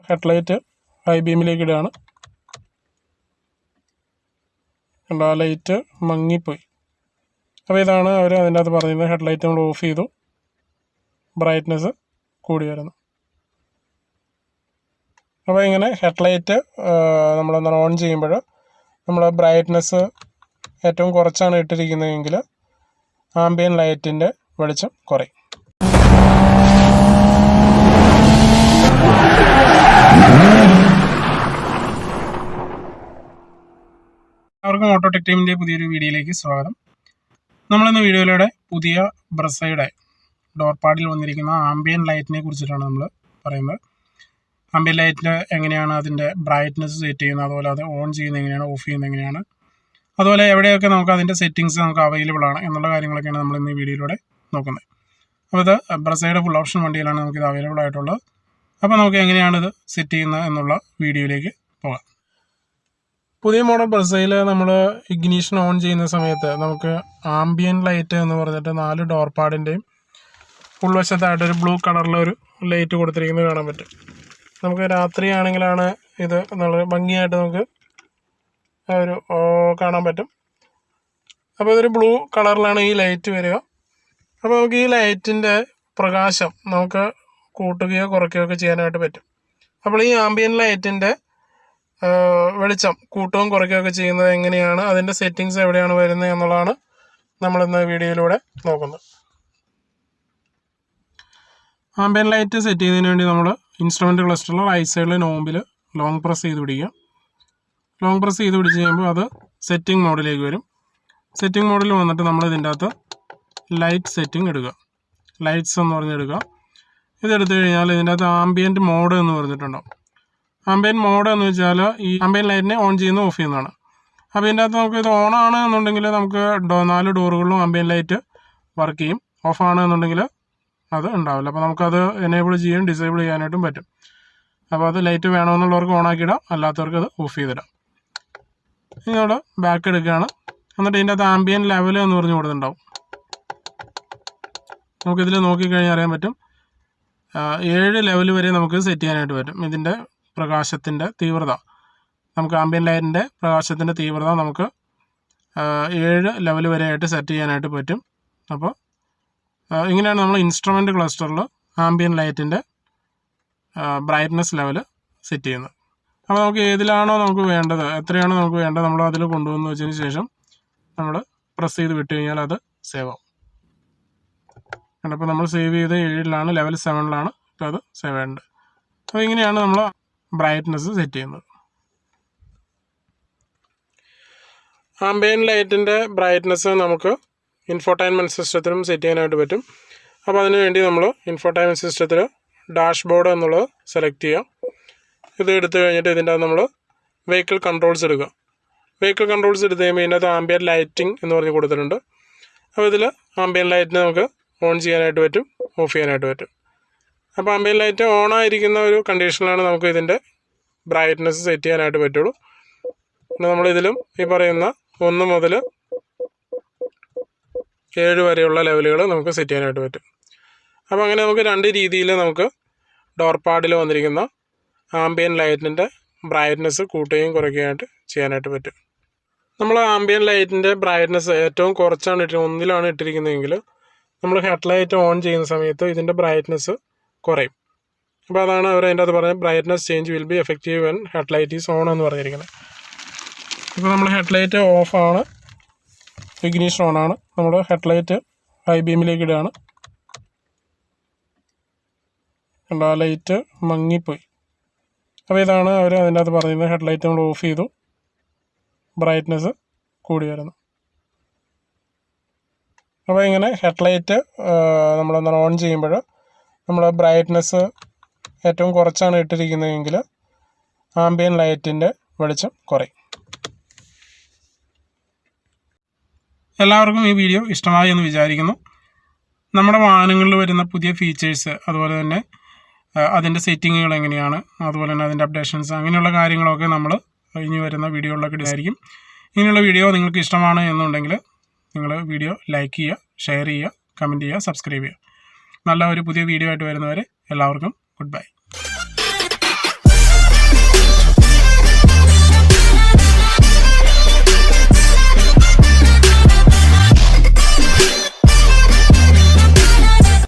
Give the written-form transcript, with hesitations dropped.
Headlight high ബീമിലേക്ക് ഇടുകയാണ്. കണ്ടോ, ആ ലൈറ്റ് മങ്ങിപ്പോയി. അപ്പോൾ ഇതാണ് അവർ അതിൻ്റെ അകത്ത് പറഞ്ഞിരുന്നത്. ഹെഡ്ലൈറ്റ് നമ്മൾ ഓഫ് ചെയ്തു, ബ്രൈറ്റ്നെസ് കൂടി വരുന്നു. അപ്പോൾ ഇങ്ങനെ ഹെഡ്ലൈറ്റ് നമ്മളൊന്ന് ഓൺ ചെയ്യുമ്പോൾ നമ്മൾ ബ്രൈറ്റ്നെസ് ഏറ്റവും കുറച്ചാണ് ഇട്ടിരിക്കുന്നതെങ്കിൽ ആംബിയൻ ലൈറ്റിൻ്റെ വെളിച്ചം കുറയും. എല്ലാവർക്കും ഓട്ടോടെക് ടീമിൻ്റെ പുതിയൊരു വീഡിയോയിലേക്ക് സ്വാഗതം. നമ്മളിന്ന് വീഡിയോയിലൂടെ പുതിയ ബ്രെസ്സയുടെ ഡോർ പാഡിൽ വന്നിരിക്കുന്ന ആംബിയൻ ലൈറ്റിനെ കുറിച്ചിട്ടാണ് നമ്മൾ പറയുന്നത്. ആംബിയൻ ലൈറ്റിൽ എങ്ങനെയാണ് അതിൻ്റെ ബ്രൈറ്റ്നസ് സെറ്റ് ചെയ്യുന്നത്, അതുപോലെ അത് ഓൺ ചെയ്യുന്നത് എങ്ങനെയാണ്, ഓഫ് ചെയ്യുന്നത് എങ്ങനെയാണ്, അതുപോലെ എവിടെയൊക്കെ നമുക്ക് അതിൻ്റെ സെറ്റിങ്സ് നമുക്ക് അവൈലബിൾ ആണ് എന്നുള്ള കാര്യങ്ങളൊക്കെയാണ് നമ്മൾ ഇന്ന് ഈ വീഡിയോയിലൂടെ നോക്കുന്നത്. അപ്പോൾ ഇത് ബ്രെസ്സയുടെ ഫുൾ ഓപ്ഷൻ വണ്ടിയിലാണ് നമുക്കിത് അവൈലബിൾ ആയിട്ടുള്ളത്. അപ്പോൾ നമുക്ക് എങ്ങനെയാണിത് സെറ്റ് ചെയ്യുന്നത് എന്നുള്ള വീഡിയോയിലേക്ക് പോകാം. പുതിയ മോഡൽ ബ്രെസ്സയിൽ നമ്മൾ ഇഗ്നീഷൻ ഓൺ ചെയ്യുന്ന സമയത്ത് നമുക്ക് ആംബിയൻ ലൈറ്റ് എന്ന് പറഞ്ഞിട്ട് 4 ഡോർ പാഡിൻ്റെയും ഉൾവശത്തായിട്ടൊരു ബ്ലൂ കളറിലൊരു ലൈറ്റ് കൊടുത്തിരിക്കുന്നത് കാണാൻ പറ്റും. നമുക്ക് രാത്രിയാണെങ്കിലാണ് ഇത് നല്ല ഭംഗിയായിട്ട് നമുക്ക് ഒരു കാണാൻ പറ്റും. അപ്പോൾ ഇതൊരു ബ്ലൂ കളറിലാണ് ഈ ലൈറ്റ് വരിക. അപ്പോൾ നമുക്ക് ഈ ലൈറ്റിൻ്റെ പ്രകാശം നമുക്ക് കൂട്ടുകയോ കുറയ്ക്കുകയോ ഒക്കെ ചെയ്യാനായിട്ട് പറ്റും. അപ്പോൾ ഈ ആംബിയൻ ലൈറ്റിൻ്റെ വെളിച്ചം കൂട്ടുകയും കുറയ്ക്കുകയൊക്കെ ചെയ്യുന്നത് എങ്ങനെയാണ്, അതിൻ്റെ സെറ്റിങ്സ് എവിടെയാണ് വരുന്നത് എന്നുള്ളതാണ് നമ്മളിന്ന് വീഡിയോയിലൂടെ നോക്കുന്നത്. ആംബിയൻ ലൈറ്റ് സെറ്റ് ചെയ്യുന്നതിന് വേണ്ടി നമ്മൾ ഇൻസ്ട്രുമെൻ്റ് ക്ലസ്റ്ററിൽ റൈറ്റ് സൈഡിൽ നോബിൽ ലോങ് പ്രസ് ചെയ്ത് പിടിക്കുക. ലോങ് പ്രസ് ചെയ്ത് പിടിച്ച് കഴിയുമ്പോൾ അത് സെറ്റിംഗ് മോഡിലേക്ക് വരും. സെറ്റിംഗ് മോഡിൽ വന്നിട്ട് നമ്മൾ ഇതിൻ്റെ അകത്ത് ലൈറ്റ് സെറ്റിംഗ് എടുക്കുക, ലൈറ്റ്സ് എന്ന് പറഞ്ഞെടുക്കുക. ഇതെടുത്തു കഴിഞ്ഞാൽ ഇതിൻ്റെ അകത്ത് ആംബിയൻറ്റ് മോഡ് എന്ന് പറഞ്ഞിട്ടുണ്ടാവും. ആംബിയൻ മോഡ് എന്ന് വെച്ചാൽ ഈ ആംബിയൻ ലൈറ്റിനെ ഓൺ ചെയ്യുന്ന ഓഫ് ചെയ്യുന്നതാണ്. അപ്പോൾ ഇതിൻ്റെ അകത്ത് നമുക്ക് ഇത് ഓണാണ് എന്നുണ്ടെങ്കിൽ നമുക്ക് 4 ഡോറുകളിലും ആംബിയൻ ലൈറ്റ് വർക്ക് ചെയ്യും. ഓഫാണ് എന്നുണ്ടെങ്കിൽ അത് ഉണ്ടാവില്ല. അപ്പോൾ നമുക്കത് എനേബിൾ ചെയ്യാൻ ഡിസേബിൾ ചെയ്യാനായിട്ടും പറ്റും. അപ്പോൾ അത് ലൈറ്റ് വേണമെന്നുള്ളവർക്ക് ഓണാക്കിയിടാം, അല്ലാത്തവർക്ക് അത് ഓഫ് ചെയ്തിടാം. ഇനി നമ്മൾ ബാക്ക് എടുക്കുകയാണ്. എന്നിട്ട് ഇതിൻ്റെ അകത്ത് ആംബിയൻ ലെവൽ എന്ന് പറഞ്ഞ് കൊടുത്തിട്ടുണ്ടാവും. നമുക്കിതിൽ നോക്കിക്കഴിഞ്ഞാൽ അറിയാൻ പറ്റും 7 ലെവൽ വരെ നമുക്ക് സെറ്റ് ചെയ്യാനായിട്ട് പറ്റും. ഇതിൻ്റെ പ്രകാശത്തിൻ്റെ തീവ്രത, നമുക്ക് ആംബിയൻ ലൈറ്റിൻ്റെ പ്രകാശത്തിൻ്റെ തീവ്രത നമുക്ക് 7 ലെവൽ വരെ ആയിട്ട് സെറ്റ് ചെയ്യാനായിട്ട് പറ്റും. അപ്പോൾ ഇങ്ങനെയാണ് നമ്മൾ ഇൻസ്ട്രുമെൻ്റ് ക്ലസ്റ്ററിൽ ആംബിയൻ ലൈറ്റിൻ്റെ ബ്രൈറ്റ്നസ് ലെവൽ സെറ്റ് ചെയ്യുന്നത്. അപ്പോൾ നമുക്ക് ഏതിലാണോ നമുക്ക് വേണ്ടത്, എത്രയാണോ നമുക്ക് വേണ്ടത്, നമ്മൾ അതിൽ കൊണ്ടുവന്ന് വെച്ചതിന് ശേഷം നമ്മൾ പ്രസ് ചെയ്ത് വിട്ട് കഴിഞ്ഞാൽ അത് സേവ് ആവും. അപ്പോൾ നമ്മൾ സേവ് ചെയ്ത് 7ലാണ്, ലെവൽ 7ലാണ് ഇപ്പോൾ അത് സേവ് ആയിട്ടുണ്ട്. അപ്പോൾ ഇങ്ങനെയാണ് നമ്മൾ ബ്രൈറ്റ്നസ് സെറ്റ് ചെയ്യുന്നത്. ആംബിയൻ ലൈറ്റിൻ്റെ ബ്രൈറ്റ്നസ് നമുക്ക് ഇൻഫോർടൈൻമെൻറ്റ് സിസ്റ്റത്തിലും സെറ്റ് ചെയ്യാനായിട്ട് പറ്റും. അപ്പോൾ അതിന് വേണ്ടി നമ്മൾ ഇൻഫോർടൈൻമെൻറ്റ് സിസ്റ്റത്തിൽ ഡാഷ്ബോർഡ് എന്നുള്ളത് സെലക്ട് ചെയ്യാം. ഇത് എടുത്തു കഴിഞ്ഞിട്ട് ഇതിൻ്റെ നമ്മൾ വെഹിക്കിൾ കൺട്രോൾസ് എടുക്കുക. വെഹിക്കിൾ കൺട്രോൾസ് എടുത്ത് കഴിയുമ്പോൾ ഇതിനകത്ത് ആംബിയൻ ലൈറ്റിംഗ് എന്ന് പറഞ്ഞ് കൊടുത്തിട്ടുണ്ട്. അപ്പോൾ ഇതിൽ ആംബിയൻ ലൈറ്റിനെ നമുക്ക് ഓൺ ചെയ്യാനായിട്ട് പറ്റും, ഓഫ് ചെയ്യാനായിട്ട് പറ്റും. അപ്പോൾ ആംബിയൻ ലൈറ്റ് ഓണായിരിക്കുന്ന ഒരു കണ്ടീഷനിലാണ് നമുക്ക് ഇതിൻ്റെ ബ്രൈറ്റ്നസ് സെറ്റ് ചെയ്യാനായിട്ട് പറ്റുള്ളൂ. പിന്നെ നമ്മളിതിലും ഈ പറയുന്ന 1 മുതൽ 7 വരെയുള്ള ലെവലുകൾ നമുക്ക് സെറ്റ് ചെയ്യാനായിട്ട് പറ്റും. അപ്പോൾ അങ്ങനെ നമുക്ക് 2 രീതിയിൽ നമുക്ക് ഡോർ പാഡിൽ വന്നിരിക്കുന്ന ആംബിയൻ ലൈറ്റിൻ്റെ ബ്രൈറ്റ്നസ് കൂട്ടുകയും കുറയ്ക്കുകയായിട്ട് ചെയ്യാനായിട്ട് പറ്റും. നമ്മൾ ആംബിയൻ ലൈറ്റിൻ്റെ ബ്രൈറ്റ്നസ് ഏറ്റവും കുറച്ചാണ് 1ലാണ് ഇട്ടിരിക്കുന്നതെങ്കിൽ നമ്മൾ ഹെഡ്ലൈറ്റ് ഓൺ ചെയ്യുന്ന സമയത്ത് ഇതിൻ്റെ ബ്രൈറ്റ്നസ് കുറയും. അപ്പോൾ അതാണ് അവർ അതിൻ്റെ അത് പറഞ്ഞത്, brightness change will be effective when headlight is on എന്ന് പറഞ്ഞിരിക്കുന്നത്. ഇപ്പോൾ നമ്മൾ ഹെഡ്ലൈറ്റ് ഓഫാണ്, ഇഗ്നീഷൻ ഓണാണ്. നമ്മൾ ഹെഡ്ലൈറ്റ് ഹൈ ബീമിലേക്ക് ഇടുകയാണ്. കണ്ടോ, ആ ലൈറ്റ് മങ്ങിപ്പോയി. അപ്പോൾ ഇതാണ് അവർ അതിൻ്റെ അകത്ത് പറഞ്ഞിരുന്നത്. ഹെഡ്ലൈറ്റ് നമ്മൾ ഓഫ് ചെയ്തു, ബ്രൈറ്റ്നസ് കൂടി വരുന്നു. അപ്പോൾ ഇങ്ങനെ ഹെഡ്ലൈറ്റ് നമ്മളൊന്ന് ഓൺ ചെയ്യുമ്പോൾ നമ്മൾ ബ്രൈറ്റ്നസ് ഏറ്റവും കുറച്ചാണ് ഇട്ടിരിക്കുന്നതെങ്കിൽ ആംബിയൻ ലൈറ്റിൻ്റെ വെളിച്ചം കുറയും. എല്ലാവർക്കും ഈ വീഡിയോ ഇഷ്ടമായി എന്ന് വിചാരിക്കുന്നു. നമ്മുടെ വാഹനങ്ങളിൽ വരുന്ന പുതിയ ഫീച്ചേഴ്സ്, അതുപോലെ തന്നെ അതിൻ്റെ സെറ്റിങ്ങുകൾ എങ്ങനെയാണ്, അതുപോലെ തന്നെ അതിൻ്റെ അപ്ഡേഷൻസ്, അങ്ങനെയുള്ള കാര്യങ്ങളൊക്കെ നമ്മൾ ഇനി വരുന്ന വീഡിയോകളിലൊക്കെ ഇടുന്നതായിരിക്കും. ഇങ്ങനെയുള്ള വീഡിയോ നിങ്ങൾക്ക് ഇഷ്ടമാണ് എന്നുണ്ടെങ്കിൽ നിങ്ങൾ വീഡിയോ ലൈക്ക് ചെയ്യുക, ഷെയർ ചെയ്യുക, കമൻറ്റ് ചെയ്യുക, സബ്സ്ക്രൈബ് ചെയ്യുക. നല്ല ഒരു പുതിയ വീഡിയോ ആയിട്ട് വരുന്നവരെ എല്ലാവർക്കും ഗുഡ് ബൈ.